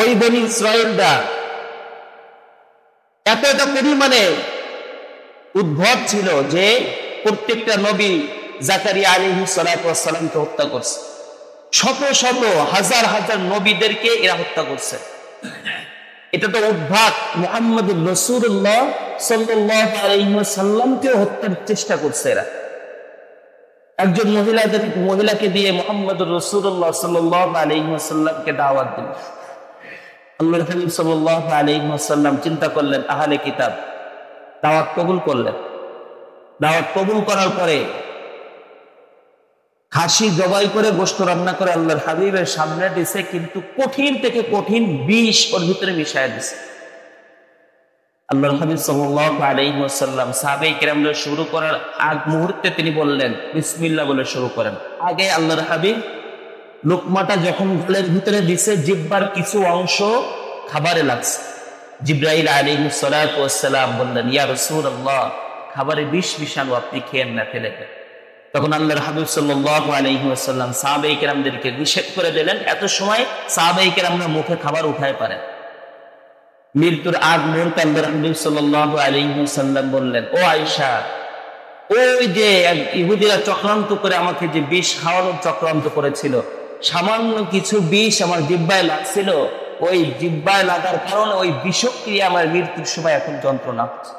ওই বনি ইসরাঈলরা এতটা পরিমাণে উদ্ভট ছিল যে প্রত্যেকটা নবী জাকারিয়া আলাইহিস সালাতু ওয়াস সালামকে হত্যা করছে, শত শত হাজার হাজার নবীদেরকে এরা হত্যা করছে। এটা তো উদ্ভট। মুহাম্মদুর রাসূলুল্লাহ সাল্লাল্লাহু আলাইহি ওয়াসাল্লামকে হত্যার চেষ্টা করছে এরা। একজন মহিলাকে দিয়ে মুহাম্মদুর রাসূলুল্লাহ সাল্লাল্লাহু আলাইহি ওয়াসাল্লামকে দাওয়াত দিল। আল্লাহর হাবিব সাল্লাল্লাহু আলাইহি ওয়াসাল্লাম চিন্তা করলেন, আহলে কিতাব, দাওয়াত কবুল করলেন। দাওয়াত কবুল করার পরে খাসি জবাই করে গোশত রান্না করে আল্লাহর হাবিবের সামনে দিছে, কিন্তু কঠিন থেকে কঠিন বিষ ওর ভিতরে মিশায় দিছে। আল্লাহর হাবিব সাল্লাল্লাহু আলাইহি ওয়াসাল্লাম সাহাবায়ে কেরামরা শুরু করার আগ মুহূর্তে তিনি বললেন বিসমিল্লাহ বলে শুরু করেন। আগে আল্লাহর হাবিব লোকমাটা যখন গলের ভিতরে দিছে, জিহ্বার কিছু অংশ খাবারে লাগছে। জিবরাইল আলাইহিস সালাতু ওয়াস সালাম বললেন, ইয়া রাসূলুল্লাহ, খাবারে বিষ মিশানো, আপনি খেয়েন না, ফেলে দেন। তখন আল্লাহর হাবিব সাল্লাল্লাহু আলাইহি ওয়াসাল্লাম সাহাবায়ে কেরামদেরকে নিষেধ করে দিলেন। এত সময় সাহাবায়ে কেরামরা মুখে খাবার উঠায় পারেন। মৃত্যুর আগ মুহূর্তে আল্লাহর হাবিব সাল্লাল্লাহু আলাইহি ওয়াসাল্লাম বললেন, ও আয়েশা, ওই যে ইহুদিরা চক্রান্ত করে আমাকে যে বিষ খাওয়ানোর চক্রান্ত করেছিল, সামান্য কিছু বিষ আমার জিহ্বায় লাগছিল, ওই জিহ্বায় লাগার কারণে ওই বিষক্রিয়া আমার মৃত্যুর সময় এখন যন্ত্রণা হচ্ছে।